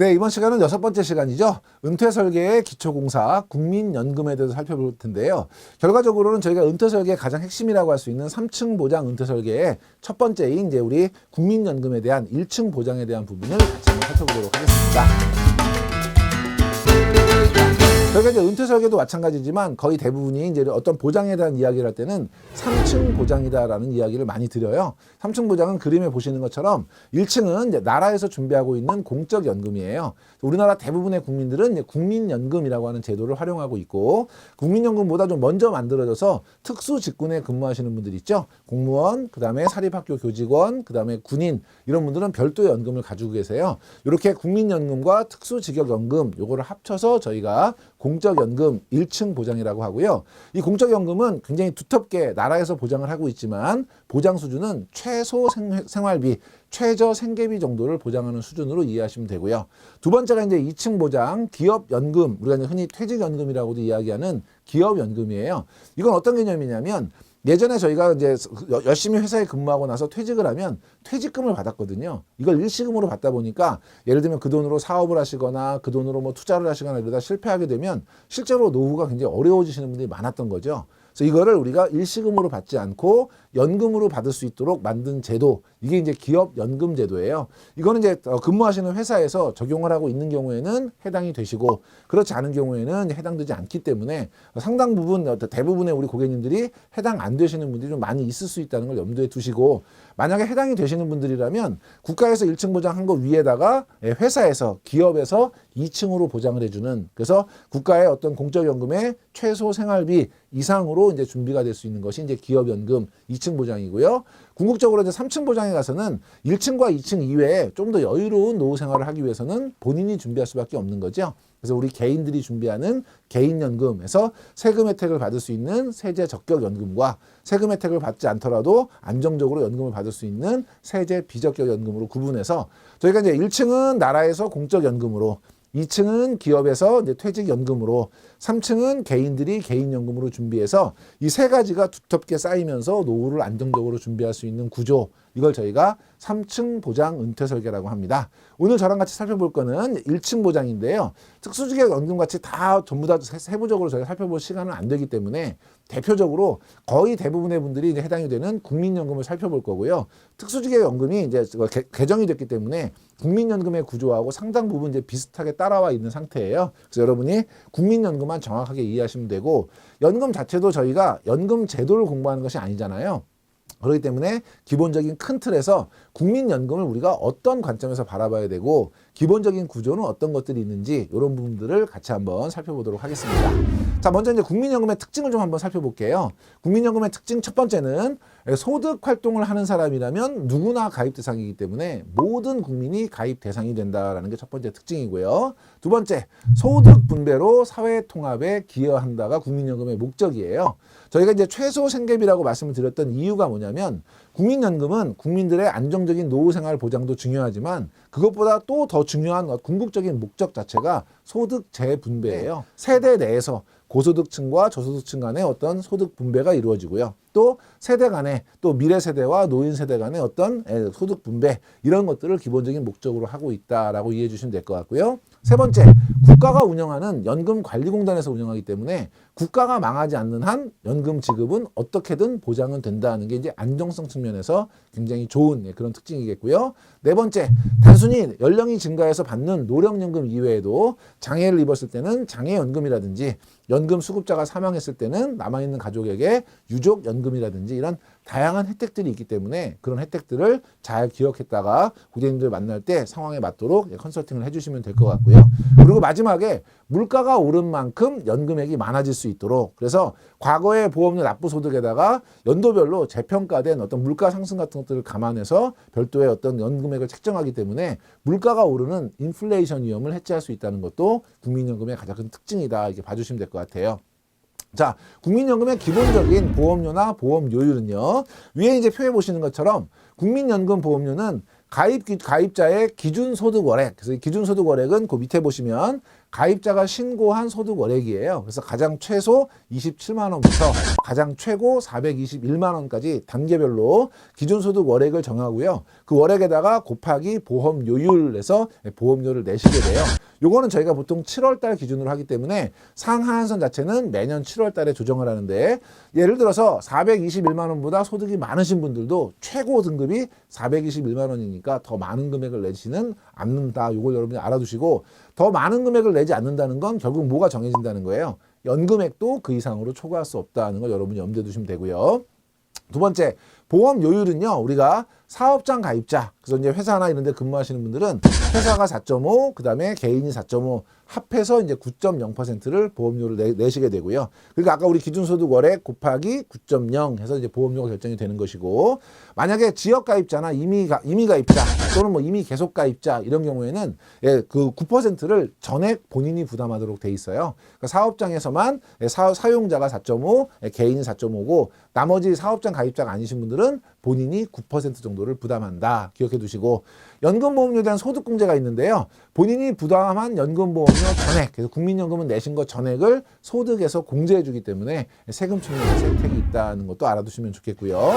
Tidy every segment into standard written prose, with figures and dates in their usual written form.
네, 이번 시간은 6번째 시간이죠. 은퇴설계의 기초공사, 국민연금에 대해서 살펴볼 텐데요. 결과적으로는 저희가 은퇴설계의 가장 핵심이라고 할 수 있는 3층 보장 은퇴설계의 첫 번째인 이제 우리 국민연금에 대한 1층 보장에 대한 부분을 같이 한번 살펴보도록 하겠습니다. 저희가 이제 은퇴설계도 마찬가지지만 거의 대부분이 이제 어떤 보장에 대한 이야기를 할 때는 3층 보장이다라는 이야기를 많이 드려요. 3층 보장은 그림에 보시는 것처럼 1층은 이제 나라에서 준비하고 있는 공적 연금이에요. 우리나라 대부분의 국민들은 이제 국민연금이라고 하는 제도를 활용하고 있고, 국민연금보다 좀 먼저 만들어져서 특수 직군에 근무하시는 분들 있죠. 공무원, 그다음에 사립학교 교직원, 그다음에 군인, 이런 분들은 별도의 연금을 가지고 계세요. 이렇게 국민연금과 특수직역연금 요거를 합쳐서 저희가 공적연금 1층 보장이라고 하고요. 이 공적연금은 굉장히 두텁게 나라에서 보장을 하고 있지만 보장 수준은 최소 생활비, 최저 생계비 정도를 보장하는 수준으로 이해하시면 되고요. 두 번째가 이제 2층 보장, 기업연금, 우리가 이제 흔히 퇴직연금이라고도 이야기하는 기업연금이에요. 이건 어떤 개념이냐면 예전에 저희가 이제 열심히 회사에 근무하고 나서 퇴직을 하면 퇴직금을 받았거든요. 이걸 일시금으로 받다 보니까 예를 들면 그 돈으로 사업을 하시거나 그 돈으로 뭐 투자를 하시거나 이러다 실패하게 되면 실제로 노후가 굉장히 어려워지시는 분들이 많았던 거죠. 그래서 이거를 우리가 일시금으로 받지 않고 연금으로 받을 수 있도록 만든 제도, 이게 이제 기업연금 제도예요. 이거는 이제 근무하시는 회사에서 적용을 하고 있는 경우에는 해당이 되시고, 그렇지 않은 경우에는 해당되지 않기 때문에 상당 부분, 대부분의 우리 고객님들이 해당 안 되시는 분들이 좀 많이 있을 수 있다는 걸 염두에 두시고, 만약에 해당이 되시는 분들이라면 국가에서 1층 보장한 거 위에다가 회사에서, 기업에서 2층으로 보장을 해주는, 그래서 국가의 어떤 공적연금의 최소 생활비 이상으로 이제 준비가 될 수 있는 것이 이제 기업연금 2층 보장이고요. 궁극적으로 이제 3층 보장에 가서는 1층과 2층 이외에 좀 더 여유로운 노후 생활을 하기 위해서는 본인이 준비할 수밖에 없는 거죠. 그래서 우리 개인들이 준비하는 개인연금에서 세금 혜택을 받을 수 있는 세제 적격 연금과 세금 혜택을 받지 않더라도 안정적으로 연금을 받을 수 있는 세제 비적격 연금으로 구분해서 저희가 이제 1층은 나라에서 공적 연금으로, 2층은 기업에서 이제 퇴직연금으로, 3층은 개인들이 개인연금으로 준비해서 이 세 가지가 두텁게 쌓이면서 노후를 안정적으로 준비할 수 있는 구조, 이걸 저희가 3층 보장 은퇴설계라고 합니다. 오늘 저랑 같이 살펴볼 거는 1층 보장인데요. 특수직역연금 같이 다 전부 다 세부적으로 저희가 살펴볼 시간은 안 되기 때문에 대표적으로 거의 대부분의 분들이 이제 해당이 되는 국민연금을 살펴볼 거고요. 특수직역연금이 이제 개정이 됐기 때문에 국민연금의 구조하고 상당 부분 이제 비슷하게 따라와 있는 상태예요. 그래서 여러분이 국민연금만 정확하게 이해하시면 되고, 연금 자체도 저희가 연금 제도를 공부하는 것이 아니잖아요. 그렇기 때문에 기본적인 큰 틀에서 국민연금을 우리가 어떤 관점에서 바라봐야 되고 기본적인 구조는 어떤 것들이 있는지 이런 부분들을 같이 한번 살펴보도록 하겠습니다. 자, 먼저 이제 국민연금의 특징을 좀 한번 살펴볼게요. 국민연금의 특징 첫 번째는 소득 활동을 하는 사람이라면 누구나 가입 대상이기 때문에 모든 국민이 가입 대상이 된다라는 게 첫 번째 특징이고요. 두 번째, 소득 분배로 사회 통합에 기여한다가 국민연금의 목적이에요. 저희가 이제 최소 생계비라고 말씀을 드렸던 이유가 뭐냐면 국민연금은 국민들의 안정적인 노후 생활 보장도 중요하지만 그것보다 또 더 중요한 궁극적인 목적 자체가 소득 재분배예요. 세대 내에서 고소득층과 저소득층 간의 어떤 소득 분배가 이루어지고요. 또 세대 간의, 또 미래 세대와 노인 세대 간의 어떤 소득 분배, 이런 것들을 기본적인 목적으로 하고 있다라고 이해해 주시면 될 것 같고요. 세 번째, 국가가 운영하는 연금관리공단에서 운영하기 때문에 국가가 망하지 않는 한 연금 지급은 어떻게든 보장은 된다는 게 이제 안정성 측면에서 굉장히 좋은 그런 특징이겠고요. 네 번째, 단순히 연령이 증가해서 받는 노령연금 이외에도 장애를 입었을 때는 장애연금이라든지 연금 수급자가 사망했을 때는 남아있는 가족에게 유족연금이라든지 이런 다양한 혜택들이 있기 때문에 그런 혜택들을 잘 기억했다가 고객님들 만날 때 상황에 맞도록 컨설팅을 해주시면 될 것 같고요. 그리고 마지막에 물가가 오른 만큼 연금액이 많아질 수 있도록, 그래서 과거의 보험료 납부소득에다가 연도별로 재평가된 어떤 물가 상승 같은 것들을 감안해서 별도의 어떤 연금액을 책정하기 때문에 물가가 오르는 인플레이션 위험을 해지할 수 있다는 것도 국민연금의 가장 큰 특징이다, 이렇게 봐주시면 될 것 같아요. 자, 국민연금의 기본적인 보험료나 보험료율은요, 위에 이제 표해 보시는 것처럼 국민연금 보험료는 가입자의 기준소득월액. 그래서 기준소득월액은 그 밑에 보시면 가입자가 신고한 소득월액이에요. 그래서 가장 최소 27만 원부터 가장 최고 421만 원까지 단계별로 기준소득월액을 정하고요. 그 월액에다가 곱하기 보험료율에서 보험료를 내시게 돼요. 요거는 저희가 보통 7월 달 기준으로 하기 때문에 상하한선 자체는 매년 7월 달에 조정을 하는데, 예를 들어서 421만 원보다 소득이 많으신 분들도 최고 등급이 421만 원이니까 더 많은 금액을 내지는 않는다. 요걸 여러분이 알아두시고, 더 많은 금액을 내지 않는다는 건 결국 뭐가 정해진다는 거예요. 연금액도 그 이상으로 초과할 수 없다는 걸 여러분이 염두에 두시면 되고요. 두 번째, 보험료율은요, 우리가 사업장 가입자, 그래서 이제 회사나 이런 데 근무하시는 분들은 회사가 4.5, 그 다음에 개인이 4.5, 합해서 이제 9.0%를 보험료를 내시게 되고요. 그러니까 아까 우리 기준소득 월액 곱하기 9.0 해서 이제 보험료가 결정이 되는 것이고, 만약에 지역 가입자나 이미 가입자 또는 뭐 이미 계속 가입자 이런 경우에는 그 9%를 전액 본인이 부담하도록 돼 있어요. 그러니까 사업장에서만 사용자가 4.5, 개인이 4.5고 나머지 사업장 가입자가 아니신 분들은 본인이 9% 정도를 부담한다. 기억해 두시고, 연금보험료에 대한 소득공제가 있는데요. 본인이 부담한 연금보험료 전액, 그래서 국민연금은 내신 것 전액을 소득에서 공제해 주기 때문에 세금 측면에서 혜택이 있다는 것도 알아두시면 좋겠고요.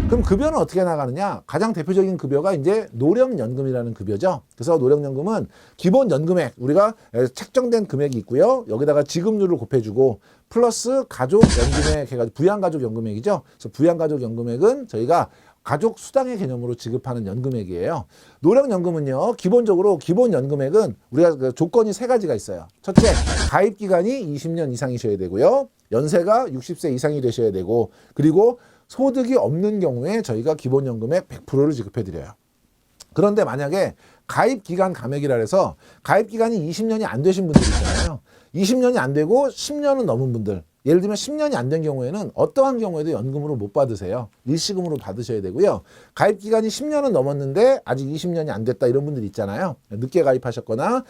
그럼 급여는 어떻게 나가느냐? 가장 대표적인 급여가 이제 노령연금이라는 급여죠. 그래서 노령연금은 기본 연금액, 우리가 책정된 금액이 있고요. 여기다가 지급률을 곱해주고 플러스 가족연금액 해가지고 부양가족연금액이죠. 그래서 부양가족연금액은 저희가 가족 수당의 개념으로 지급하는 연금액이에요. 노령연금은요, 기본적으로 기본 연금액은 우리가 그 조건이 3가지가 있어요. 첫째, 가입 기간이 20년 이상이셔야 되고요. 연세가 60세 이상이 되셔야 되고, 그리고 소득이 없는 경우에 저희가 기본 연금액 100%를 지급해 드려요. 그런데 만약에 가입 기간 감액이라 해서 가입 기간이 20년이 안 되신 분들 있잖아요. 20년이 안 되고 10년은 넘은 분들, 예를 들면 10년이 안 된 경우에는 어떠한 경우에도 연금으로 못 받으세요. 일시금으로 받으셔야 되고요. 가입 기간이 10년은 넘었는데 아직 20년이 안 됐다 이런 분들 있잖아요. 늦게 가입하셨거나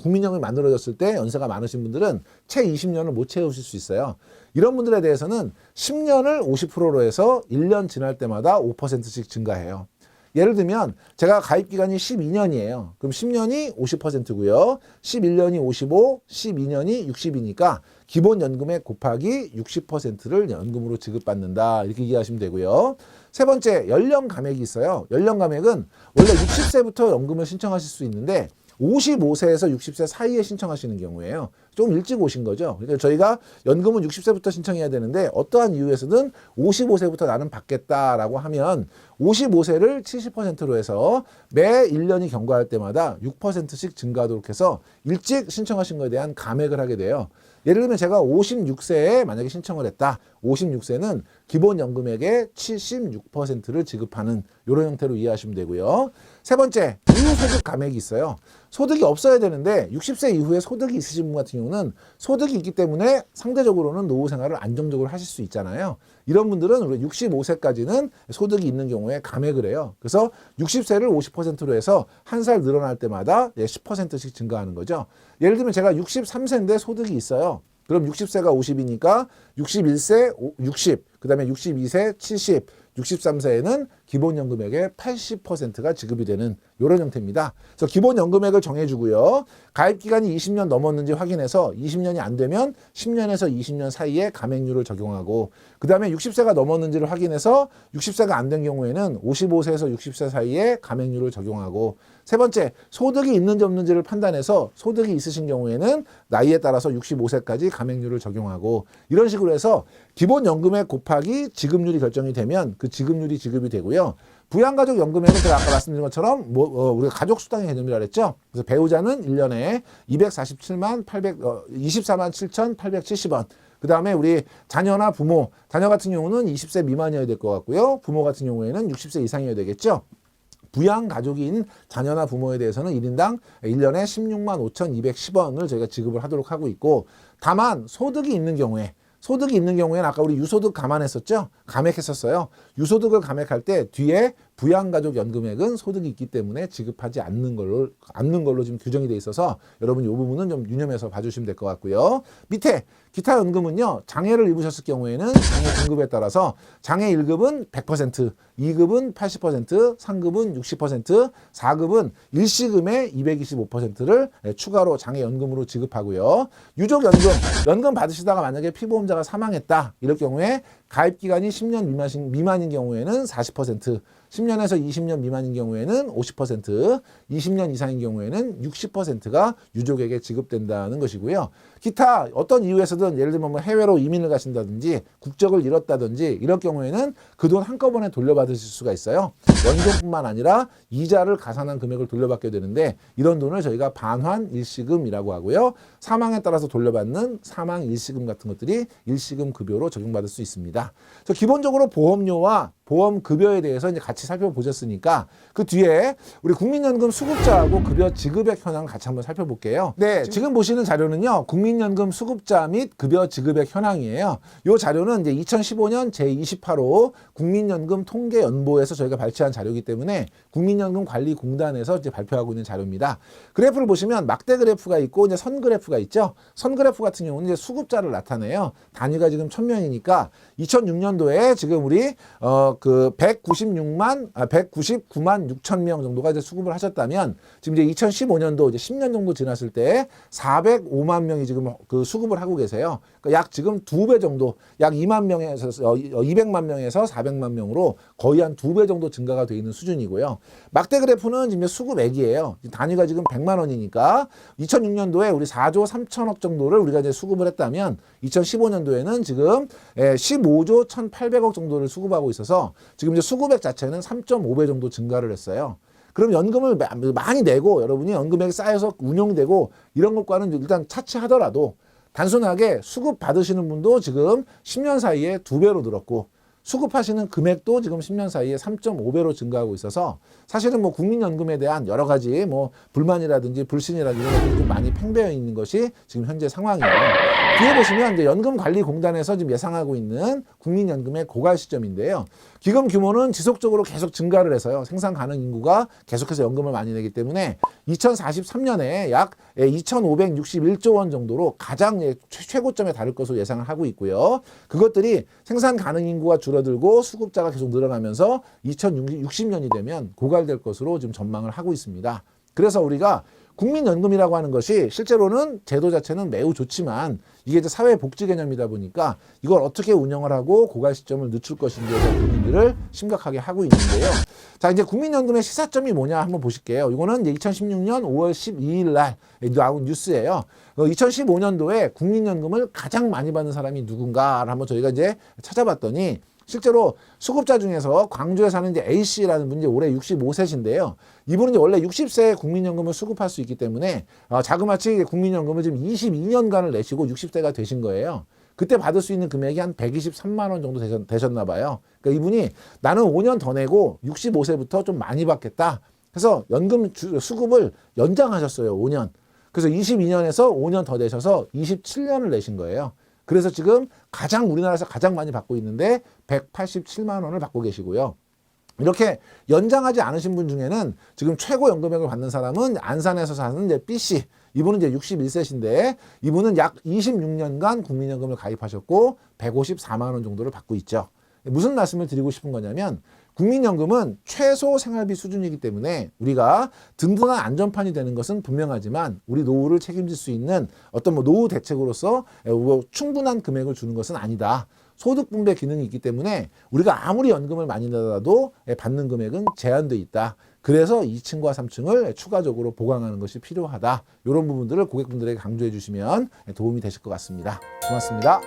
국민연금이 만들어졌을 때 연세가 많으신 분들은 채 20년을 못 채우실 수 있어요. 이런 분들에 대해서는 10년을 50%로 해서 1년 지날 때마다 5%씩 증가해요. 예를 들면 제가 가입 기간이 12년이에요. 그럼 10년이 50%고요. 11년이 55, 12년이 60이니까 기본 연금액 곱하기 60%를 연금으로 지급받는다. 이렇게 이해하시면 되고요. 세 번째, 연령 감액이 있어요. 연령 감액은 원래 60세부터 연금을 신청하실 수 있는데 55세에서 60세 사이에 신청하시는 경우에요. 좀 일찍 오신 거죠. 그러니까 저희가 연금은 60세부터 신청해야 되는데 어떠한 이유에서든 55세부터 나는 받겠다라고 하면 55세를 70%로 해서 매 1년이 경과할 때마다 6%씩 증가하도록 해서 일찍 신청하신 거에 대한 감액을 하게 돼요. 예를 들면 제가 56세에 만약에 신청을 했다. 56세는 기본 연금액의 76%를 지급하는 이런 형태로 이해하시면 되고요. 세 번째, 이후소득 감액이 있어요. 소득이 없어야 되는데 60세 이후에 소득이 있으신 분 같은 경우는 소득이 있기 때문에 상대적으로는 노후 생활을 안정적으로 하실 수 있잖아요. 이런 분들은 우리 65세까지는 소득이 있는 경우에 감액을 해요. 그래서 60세를 50%로 해서 한 살 늘어날 때마다 10%씩 증가하는 거죠. 예를 들면 제가 63세인데 소득이 있어요. 그럼 60세가 50이니까 61세 60, 그 다음에 62세 70, 63세에는 기본연금액의 80%가 지급이 되는 이런 형태입니다. 그래서 기본연금액을 정해주고요. 가입기간이 20년 넘었는지 확인해서 20년이 안 되면 10년에서 20년 사이에 감액률을 적용하고, 그 다음에 60세가 넘었는지를 확인해서 60세가 안 된 경우에는 55세에서 60세 사이에 감액률을 적용하고, 세 번째, 소득이 있는지 없는지를 판단해서 소득이 있으신 경우에는 나이에 따라서 65세까지 감액률을 적용하고, 이런 식으로 해서 기본연금액 곱하기 지급률이 결정이 되면 그 지급률이 지급이 되고요. 부양가족 연금액은 제가 아까 말씀드린 것처럼 우리가 가족 수당의 개념이라 그랬죠. 그래서 배우자는 1년에 24만 7,870원. 그 다음에 우리 자녀나 부모, 자녀 같은 경우는 20세 미만이어야 될 것 같고요. 부모 같은 경우에는 60세 이상이어야 되겠죠. 부양가족인 자녀나 부모에 대해서는 1인당 1년에 16만 5,210원을 저희가 지급을 하도록 하고 있고, 다만 소득이 있는 경우에는 아까 우리 유소득 감안했었죠? 감액했었어요. 유소득을 감액할 때 뒤에 부양가족연금액은 소득이 있기 때문에 지급하지 않는 걸로 지금 규정이 돼 있어서 여러분 이 부분은 좀 유념해서 봐주시면 될 것 같고요. 밑에 기타 연금은요, 장애를 입으셨을 경우에는 장애 등급에 따라서 장애 1급은 100%, 2급은 80%, 3급은 60%, 4급은 일시금의 225%를 추가로 장애 연금으로 지급하고요. 유족연금, 연금 받으시다가 만약에 피보험자가 사망했다 이럴 경우에 가입 기간이 10년 미만인 경우에는 40%, 10년에서 20년 미만인 경우에는 50%, 20년 이상인 경우에는 60%가 유족에게 지급된다는 것이고요. 기타 어떤 이유에서든 예를 들면 뭐 해외로 이민을 가신다든지 국적을 잃었다든지 이럴 경우에는 그 돈 한꺼번에 돌려받으실 수가 있어요. 원금뿐만 아니라 이자를 가산한 금액을 돌려받게 되는데 이런 돈을 저희가 반환 일시금이라고 하고요. 사망에 따라서 돌려받는 사망 일시금 같은 것들이 일시금 급여로 적용받을 수 있습니다. 그래서 기본적으로 보험료와 보험급여에 대해서 이제 같이 살펴보셨으니까 그 뒤에 우리 국민연금 수급자하고 급여 지급액 현황 같이 한번 살펴볼게요. 네, 지금 보시는 자료는요, 국민연금 수급자 및 급여 지급액 현황이에요. 이 자료는 이제 2015년 제28호 국민연금 통계연보에서 저희가 발췌한 자료이기 때문에 국민연금관리공단에서 이제 발표하고 있는 자료입니다. 그래프를 보시면 막대 그래프가 있고 이제 선 그래프가 있죠. 선 그래프 같은 경우는 이제 수급자를 나타내요. 단위가 지금 1000명이니까 2006년도에 지금 우리 199만 6천 명 정도가 이제 수급을 하셨다면 지금 이제 2015년도 이제 10년 정도 지났을 때 405만 명이 지금 그 수급을 하고 계세요. 그러니까 약 지금 2배 정도, 약 2만 명에서 200만 명에서 400만 명으로 거의 한 2배 정도 증가가 돼 있는 수준이고요. 막대 그래프는 지금 수급액이에요. 단위가 지금 100만 원이니까 2006년도에 우리 4조 3천억 정도를 우리가 이제 수급을 했다면 2015년도에는 지금 15조 1,800억 정도를 수급하고 있어서 지금 이제 수급액 자체는 3.5배 정도 증가를 했어요. 그럼 연금을 많이 내고 여러분이 연금액이 쌓여서 운용되고 이런 것과는 일단 차치하더라도 단순하게 수급 받으시는 분도 지금 10년 사이에 2배로 늘었고 수급하시는 금액도 지금 10년 사이에 3.5배로 증가하고 있어서 사실은 뭐 국민연금에 대한 여러 가지 뭐 불만이라든지 불신이라든지 이런 것들이 좀 많이 팽배해 있는 것이 지금 현재 상황이에요. 뒤에 보시면 이제 연금관리공단에서 지금 예상하고 있는 국민연금의 고갈 시점인데요. 기금 규모는 지속적으로 계속 증가를 해서요. 생산 가능 인구가 계속해서 연금을 많이 내기 때문에 2043년에 약 2,561조 원 정도로 가장 최고점에 달할 것으로 예상을 하고 있고요. 그것들이 생산 가능 인구가 줄어들고 수급자가 계속 늘어나면서 2060년이 되면 고갈될 것으로 지금 전망을 하고 있습니다. 그래서 우리가 국민연금이라고 하는 것이 실제로는 제도 자체는 매우 좋지만 이게 이제 사회복지 개념이다 보니까 이걸 어떻게 운영을 하고 고갈 시점을 늦출 것인지에 대한 고민들을 심각하게 하고 있는데요. 자, 이제 국민연금의 시사점이 뭐냐 한번 보실게요. 이거는 이제 2016년 5월 12일 날 나온 뉴스예요. 2015년도에 국민연금을 가장 많이 받는 사람이 누군가를 한번 저희가 이제 찾아봤더니 실제로 수급자 중에서 광주에 사는 이제 A씨라는 분이 올해 65세신데요. 이분은 이제 원래 60세에 국민연금을 수급할 수 있기 때문에 자그마치 국민연금을 지금 22년간을 내시고 60세가 되신 거예요. 그때 받을 수 있는 금액이 한 123만 원 정도 되셨나 봐요. 그러니까 이분이 나는 5년 더 내고 65세부터 좀 많이 받겠다. 그래서 연금 수급을 연장하셨어요. 5년. 그래서 22년에서 5년 더 내셔서 27년을 내신 거예요. 그래서 지금 우리나라에서 가장 많이 받고 있는데 187만 원을 받고 계시고요. 이렇게 연장하지 않으신 분 중에는 지금 최고 연금액을 받는 사람은 안산에서 사는 이제 B씨. 이분은 이제 61세신데 이분은 약 26년간 국민연금을 가입하셨고 154만 원 정도를 받고 있죠. 무슨 말씀을 드리고 싶은 거냐면 국민연금은 최소 생활비 수준이기 때문에 우리가 든든한 안전판이 되는 것은 분명하지만 우리 노후를 책임질 수 있는 어떤 뭐 노후 대책으로서 충분한 금액을 주는 것은 아니다. 소득 분배 기능이 있기 때문에 우리가 아무리 연금을 많이 내더라도 받는 금액은 제한돼 있다. 그래서 2층과 3층을 추가적으로 보강하는 것이 필요하다. 이런 부분들을 고객분들에게 강조해 주시면 도움이 되실 것 같습니다. 고맙습니다.